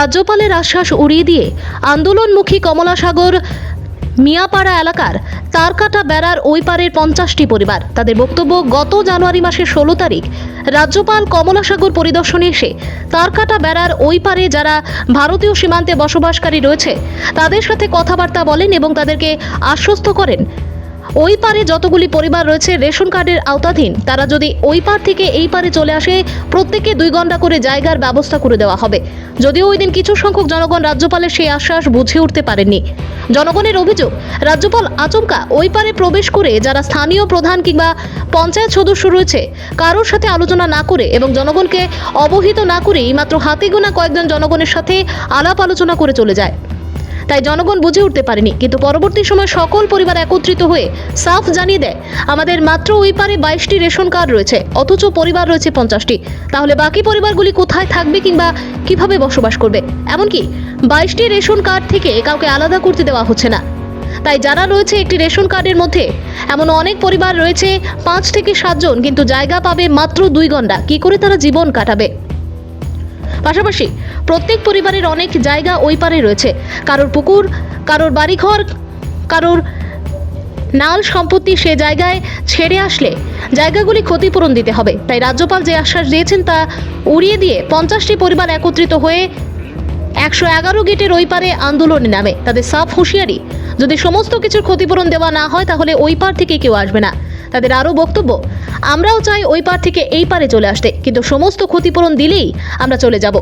রাজ্যপালের আশ্বাস উড়িয়ে দিয়ে আন্দোলনমুখী কমলাসাগর মিয়াপাড়া এলাকার তারকাটা বেড়ার ওই পারের 50টি পরিবার। তাদের বক্তব্য, গত জানুয়ারি মাসের 16 তারিখ রাজ্যপাল কমলাসাগর পরিদর্শনে এসে তারকাটা বেড়ার ওই পারে যারা ভারতীয় সীমান্তে বসবাসকারী রয়েছে তাদের সাথে কথাবার্তা বলেন এবং তাদেরকে আশ্বস্ত করেন ওই পারে যতগুলি পরিবার রয়েছে রেশন কার্ডের আওতাধীন, তারা যদি ওই পার থেকে এই পারে চলে আসে প্রত্যেককে 2 ঘন্টা করে জায়গার ব্যবস্থা করে দেওয়া হবে। যদিও ওই দিন কিছু সংখ্যক জনগণ রাজ্যপালের সেই আশ্বাস বুঝে উঠতে পারেননি। জনগণের অভিযোগ, রাজ্যপাল আচমকা ওই পারে প্রবেশ করে যারা স্থানীয় প্রধান কিংবা পঞ্চায়েত সদস্য রয়েছে কারোর সাথে আলোচনা না করে এবং জনগণকে অবহিত না করেই মাত্র হাতে গোনা কয়েকজন জনগণের সাথে আলাপ আলোচনা করে চলে যায়। তাই জনগণ বুঝে উঠতে পারেনি, কিন্তু পরবর্তী সময় সকল পরিবার একত্রিত হয়ে সাফ জানিয়ে দেয় আমাদের মাত্র ওই পারে 22টি রেশন কার্ড রয়েছে, অথচ পরিবার রয়েছে 50টি। তাহলে বাকি পরিবারগুলি কোথায় থাকবে কিংবা কিভাবে বসবাস করবে? এমনকি 22টি রেশন কার্ড থেকে কাউকে আলাদা করতে দেওয়া হচ্ছে না। তাই যারা রয়েছে একটি রেশন কার্ডের মধ্যে এমন অনেক পরিবার রয়েছে 5 থেকে 7 জন, কিন্তু জায়গা পাবে মাত্র 2 ঘন্টা। কি করে তারা জীবন কাটাবে? পাশাপাশি প্রত্যেক পরিবারের অনেক জায়গা ওই পারে রয়েছে, কারোর পুকুর, কারোর বাড়িঘর, কারোর নাল সম্পত্তি সে জায়গায় ছেড়ে আসলে জায়গাগুলি ক্ষতিপূরণ দিতে হবে। তাই রাজ্যপাল যে আশ্বাস দিয়েছেন তা উড়িয়ে দিয়ে 50টি পরিবার একত্রিত হয়ে 111 গেটের ওই পারে আন্দোলনে নামে। তাদের সাফ হুঁশিয়ারি, যদি সমস্ত কিছুর ক্ষতিপূরণ দেওয়া না হয় তাহলে ওই পার থেকে কেউ আসবে না। তাদের আরও বক্তব্য, আমরাও চাই ওই পার থেকে এই পারে চলে আসতে, কিন্তু সমস্ত ক্ষতিপূরণ দিলেই আমরা চলে যাব।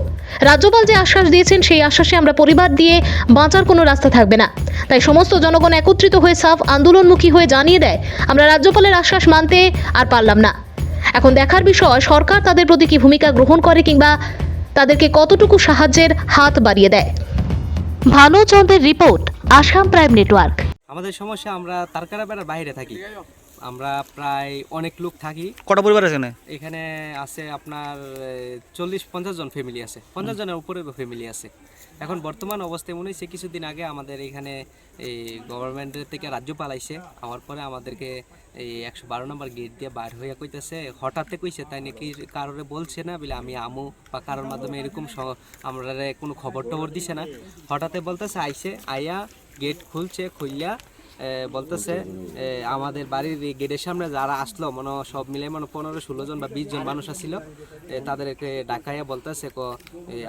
রাজ্যপাল যে আশ্বাস দিয়েছেন সেই আশ্বাসে আমরা পরিবার দিয়ে বাঁচার কোনো রাস্তা থাকবে না। তাই সমস্ত জনগণ একত্রিত হয়ে সাফ আন্দোলনমুখী হয়ে জানিয়ে দেয় আমরা রাজ্যপালের আশ্বাস মানতে আর পারলাম না। এখন দেখার বিষয় সরকার তাদের প্রতি কি ভূমিকা গ্রহণ করে কিংবা তাদেরকে কতটুকু সাহায্যের হাত বাড়িয়ে দেয়। ভানুচন্দ্রের রিপোর্ট, আসাম প্রাইম নেটওয়ার্ক। আমাদের সমস্যা, আমরা তারকারাপাড়ার বাইরে থাকি, আমরা প্রায় অনেক লোক থাকি। কটা পরিবার আছে এখানে আছে আপনার 40-50 জন ফ্যামিলি আছে, 50 জনের উপরে ফ্যামিলি আছে। এখন বর্তমান অবস্থায় মনে হচ্ছে কিছুদিন আগে আমাদের এখানে এই গভর্নমেন্টের থেকে রাজ্যপাল আইছে, আমার পরে আমাদেরকে এই 112 নম্বর গেট দিয়ে বাইর হইয়া কইতেছে, হঠাৎ কইছে, তাই নাকি কারোরে বলছে না বলে আমি আমু বা কারোর মাধ্যমে এরকম আমরা কোনো খবর টবর দিছে না, হঠাৎ বলতেছে আইছে, আইয়া গেট খুলছে, খুললা বলতেছে আমাদের বাড়ির গেটের সামনে যারা আসলো মনে সব মিলে মনে 15-16 জন বা 20 জন মানুষ আসছিল, তাদেরকে ডাকাইয়া বলতেছে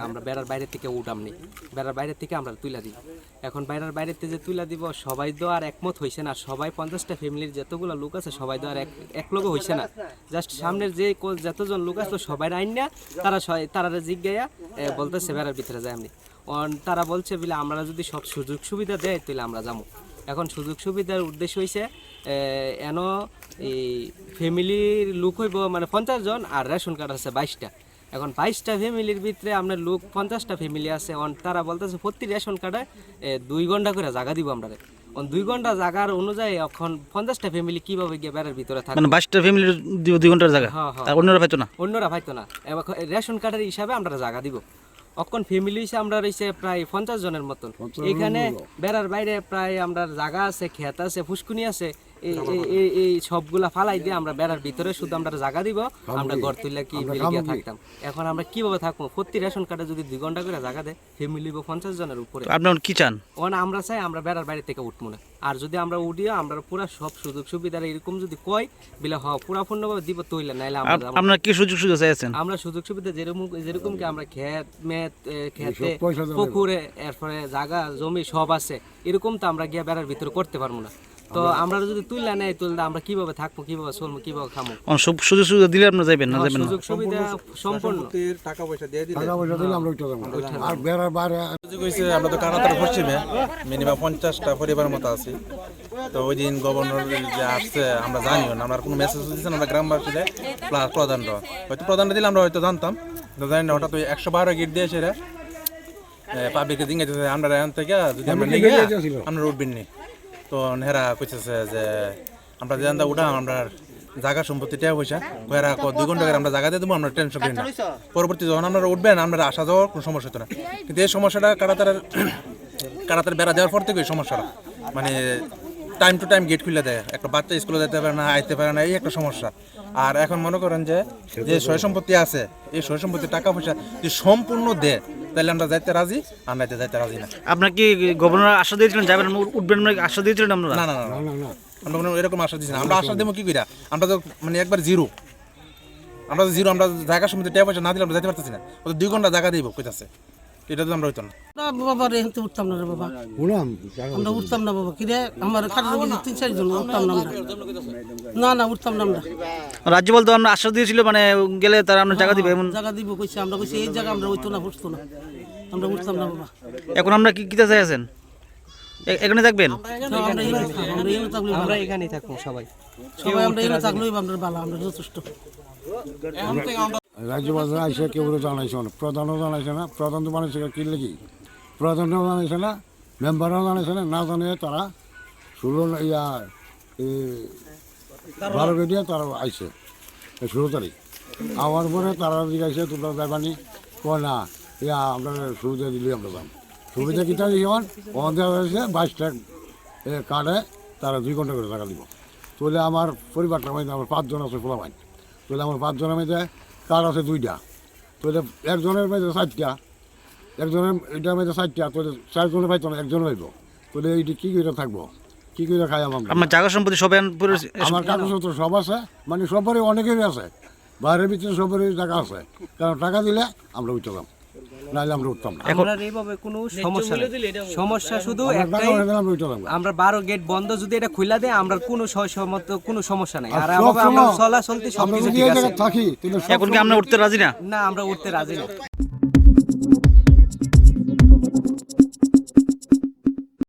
আমরা বেড়ার বাইরে থেকে উঠামনি, বেড়ার বাইরে থেকে আমরা তুলে দিই। এখন বেড়ার বাইরে থেকে যে তুলে দিব সবাই তো আর একমত হয়েছে না, সবাই 50টা ফ্যামিলির যতগুলো লোক আছে সবাই তো আর এক লোক হয়েছে না। জাস্ট সামনের যে যতজন লোক আসলো সবাই আইন না, তারা জিজ্ঞাইয়া বলতেছে বেড়ার ভিতরে যায় এমনি। তারা বলছে বলে আমরা যদি সব সুযোগ সুবিধা দেয় তাহলে আমরা যাবো। এখন সুযোগ সুবিধার উদ্দেশ্য হয়েছে এন এই ফ্যামিলির লোক হইব মানে 50 জন, আর রেশন কার্ড আছে 22টা। এখন 22টা ফ্যামিলির ভিতরে আপনার লোক 50টা ফ্যামিলি আছে, তারা বলতেছে প্রতি রেশন কার্ডে 2 ঘন্টা করে জায়গা দিব আমরা। 2 ঘন্টা জায়গার অনুযায়ী এখন 50টা ফ্যামিলি কিভাবে গিয়ে বেড়ার ভিতরে থাকে, মানে 22টা ফ্যামিলির 2 ঘন্টার জায়গা, আর অন্যরা পাইতো না, অন্যরা পাইতো না। রেশন কার্ডের হিসাবে আমরা জায়গা দিব। অখন ফ্যামিলি হিসেবে আমরা রয়েছে প্রায় 50 জনের মতন। এখানে বেড়ার বাইরে প্রায় আমরা জায়গা আছে, ক্ষেত আছে, ফুসকুনি আছে, এই সবগুলা ফালাই দিয়ে আমরা বেড়ার ভিতরে শুধু আমরা জায়গা দিব, আমরা ঘর তুললে কি বেরিয়ে থাকতাম। এখন আমরা কিভাবে থাকবো? প্রতি রেশন কার্ডে যদি 2 ঘন্টা করে জায়গা দেয় ফ্যামিলি 50 জনের উপরে। আপনার কি চান? আমরা চাই আমরা বেড়ার বাইরে থেকে উঠবো না, আর যদি আমরা উঠিও আমরা পুরো সব সুযোগ সুবিধা এরকম যদি কয় বিলে পুরা পূর্ণভাবে দিব তৈলে, নাইলে আমরা কি সুযোগ সুবিধা চাইছেন? আমরা সুযোগ সুবিধা যেরকম কি আমরা খেতে পুকুরে এরপরে জায়গা জমি সব আছে, এরকম তো আমরা গিয়ে বেড়ার ভিতরে করতে পারবো না। তো আমরা যদি তুললে নেই, তুললে আমরা কিভাবে থাকবো, কিভাবে চলবো, কিভাবে খামো? সুযোগ সুবিধা দিলে আপনারা যাবেন না? যাবেন না, সুযোগ সুবিধা সম্পূর্ণ টাকা পয়সা দিয়ে দিলে আমরা উঠতে যাবো। আর বেড়ার বাইরে আমরা তো কানাতার পশ্চিমে মিনিমাম 50টা পরিবারের মতো আছি। তো ওই দিন গভর্নর যে আসছে আমরা জানিও না, আমরা কোনো মেসেজ দিচ্ছেন আমরা গ্রামবাসীদের প্রধানরা হয়তো প্রধানরা দিলে আমরা হয়তো জানতাম, জানি না। হঠাৎ ওই 112 গেট দিয়ে সেটা পাবলিকে জিজ্ঞাসা আমরা এখান থেকে যদি আমরা নিয়ে আমরা উঠবেন নি। তো হেরা কইতেছে যে আমরা যে উঠাম আমরা জায়গা সম্পত্তি টাকা পয়সা হেরা 2 ঘন্টা করে আমরা জায়গা দিয়ে দেবো, আমরা টেনশন করি না। পরবর্তী যখন আমরা উঠবেন আমরা আসা যাওয়ার কোনো সমস্যা হতো না। কিন্তু এই সমস্যাটা কারাতার বেড়া দেওয়ার পর থেকে এই সমস্যাটা মানে টাইম টু টাইম গেট খুলে দেয়, একটা বাচ্চা স্কুলে যেতে পারে না, আইতে পারে না, এই একটা সমস্যা। আর এখন মনে করেন যে সয় সম্পত্তি আছে, এই সয় সম্পত্তির টাকা পয়সা যদি সম্পূর্ণ দেয় তাহলে আমরা যাইতে রাজি, আর নাইতে যাইতে রাজি না। আপনার কি গভর্নর আশা দিয়েছিলেন যাবেন, উঠবেন না, আশা দিয়েছিলেন আপনারা? না না না আমরা কোনো এরকম আশা দিচ্ছি না। আমরা আশা দেবো কি কইরা? আমরা তো মানে একবার জিরো, আমরা তো জিরো। আমরা জায়গার সময় টাকা পয়সা না দিলে আমরা যাইতে পারতেছি না। ও তো 2 ঘন্টা জায়গা দিব কইতাছে, এটা তো আমরা হইতো না। বাবা রে হেঁটে উঠতাম না রে বাবা, আমরা উঠতাম না বাবা। কিরে আমার খাটের মধ্যে 3-4 জন উঠতাম না আমরা, না উঠতাম না আমরা। রাজ্যপাল তো আমরা আশা দিয়েছিল মানে গেলে তারা আপনার জায়গা দিবে এমন। জায়গা দিব কইছে, আমরা কইছি এই জায়গা আমরা হইতো না, ফুটতো না, আমরা উঠতাম না বাবা। এখন আমরা কি কিতে চাইছেন? এখানে থাকবেন? আমরা এখানে থাকলে আমরা এখানেই থাকবো সবাই। সবাই আমরা এখানে থাকলেই আমরা ভালো, আমরা যথেষ্ট। রাজ্যপাল আইসে কেউ জানাইছে না, প্রধানও জানাইছে না। প্রধান তো বানাইছে কি লেগে, প্রধানও জানাইছে না, মেম্বারও জানাইছে না। না জানিয়ে তারা 12 দিয়ে তারা আইসে 16 তারিখ। আওয়ার পরে তারা জিজ্ঞাসা তোমরা যাবানি, কয় না আমরা সুবিধা দিলেই আমরা যাম। সুবিধা কিটা যেমন আমাদের হয়েছে 22টা কার্ডে তারা 2 ঘন্টা করে টাকা দিব। তাহলে আমার পরিবারটা মধ্যে আমার 5 জন আছে ফোলাবাইন, তাহলে আমার 5 জনের মধ্যে কার্ড আছে 2টা, তাহলে একজনের মধ্যে 4টা, একজনের এটার মধ্যে 4টা, তাহলে 4 জনের পাইতো না, একজন পাইব। তাহলে এইটি কী করে থাকবো, কী করে খাই আমরা? আপনার জায়গা সম্পত্তি সবাই আমার কাগজপত্র সব আছে, মানে সবারই অনেকেরই আছে, বাইরের ভিতরে সবারই টাকা আছে। কারণ টাকা দিলে আমরা উঠতাম, নাহলে আমরা উঠতাম না। আমরা এইভাবে কোনো সমস্যা নেই। সমস্যা শুধু একটাই, আমরা উঠতাম। আমরা 12 গেট বন্ধ যদি এটা খুলে দেয় আমরা কোনো কোনো সমস্যা নাই। আর আমরা চলাচলতে আমরা সবকিছু যদি ঠিক এই আছে। জায়গায় থাকি তাহলে এখন কি আমরা উঠতে রাজি না? না আমরা উঠতে রাজি না।